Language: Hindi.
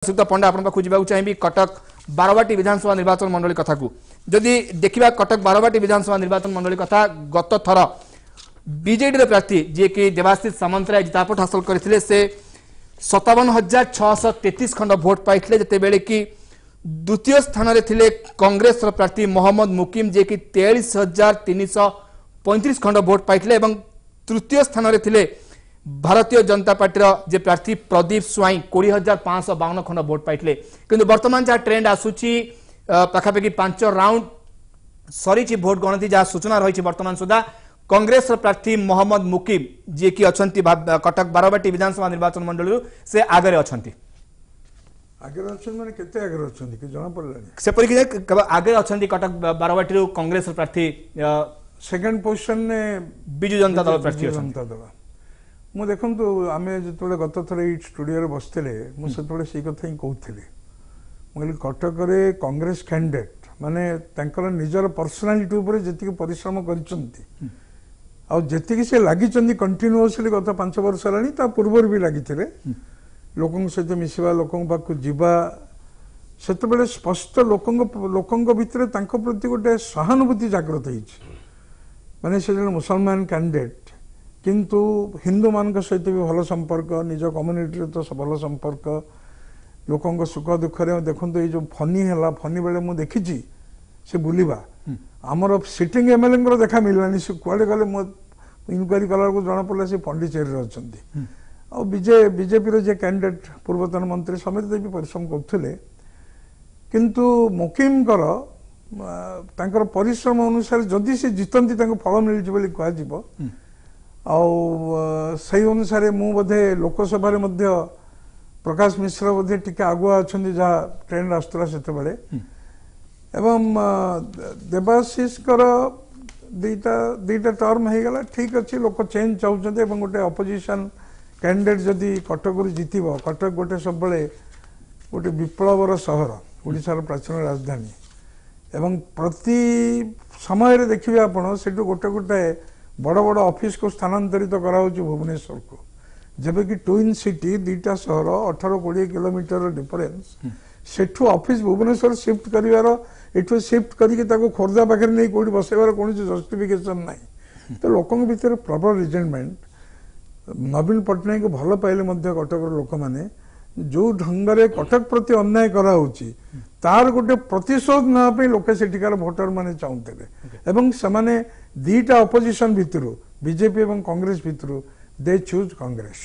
सुक्त पंडा आपण पाखु जावाक चाहिए कटक बारवाटी विधानसभा निर्वाचन मंडली कथा को जदि देखा कटक बारवाटी विधानसभा निर्वाचन मंडली कथा गत थर बीजेडी प्रार्थी जी कि देवाशीष सामंतराय जितापट हासिल करते से 57,633 खंड भोट पाई जिते कि द्वितीय स्थान में थे कांग्रेस प्रार्थी मोहम्मद मुकिम जी कि 43,335 खंड भोट पाई तृतीय स्थान में थे भारतीय जनता पार्टी जे प्रार्थी प्रदीप स्वाई 20,552 खंड भोट पाई किंतु वर्तमान जहाँ ट्रेंड आसूची पाखापाखि 5 राउंड सरी भोट गणति जहाँ सूचना रही वर्तमान सुधा कांग्रेस प्रार्थी मोहम्मद मुकिम जी कि अच्छा कटक बारवाटी विधानसभा निर्वाचन मंडल से आगे अच्छा आगे अच्छा कटक बारवाटी कांग्रेस प्रार्थी सेकंड पोजिशन ने बिजु जनता दल प्रार्थी मु देखु आम जो गत थर स्टूडियो बसते मुझे से कथा ही कहते मुझे कटक कांग्रेस कैंडिडेट माने निजर पर्सनालीटी जी परिश्रम करती से लगी कंटिन्यूअसली गत 5 वर्ष है पूर्व भी लगी लोकों सहित मिसवा लोकों पाक जीवा से स्पष्ट लोकों भितर प्रति गोटे सहानुभूति जागृत होने से मुसलमान कैंडिडेट किंतु हिंदू मान सहित भी भल संपर्क निज कम्युनिटी तो भल संपर्क लोकों सुख दुखे देखो ये जो फनी है फनी बेले मुझे देखी से बुलवा आमर सिटिंग एमएलए देखा मिललानी से कड़े गले इनक्वारी कला जना पड़ा से पंडिचेरी अच्छा बीजेपी जे कैंडिडेट पूर्वतन मंत्री समेत भी परिश्रम करते किंतु मुकिम परिश्रम अनुसार जदि से जीतती फल मिल कह अनुसार मु बोधे लोकसभा प्रकाश मिश्र बोधे टिके आगुआ अच्छा जहाँ ट्रेंड आसला से एवं देवाशीष दुईटा टर्म हो गला ठीक अच्छे लोक चेंज चाहते गोटे अपोजिशन कैंडिडेट जदि कटक जीतब कटक गोटे सब गोटे विप्लवर सहर ओडिशार प्राचीन राजधानी एवं प्रति समय देखिए आपण से गोटे गोटे बड़ बड़ ऑफिस को स्थानांतरित करा भुवनेश्वर को जबकि कि ट्विन सिटी दुईटा सहर 18-20 किलोमीटर डिफरेन्स सेठू ऑफिस भुवनेश्वर शिफ्ट कर शिफ्ट करके खोर्धा पाखे नहीं कौटी बसैबार कौन जस्टिफिकेशन ना तो लोकों भीतर प्रबल रिजेंटमेंट नवीन पट्टनायक भल पाइले कटक लोक मैंने जो ढंग से कटक प्रति अन्याय कराऊँच तार गोटे प्रतिशोध नापी लोके सेठिकार भोटर माने चाहते एवं से दीटा अपोजिशन भितर बीजेपी और कांग्रेस भितर दे चूज कांग्रेस।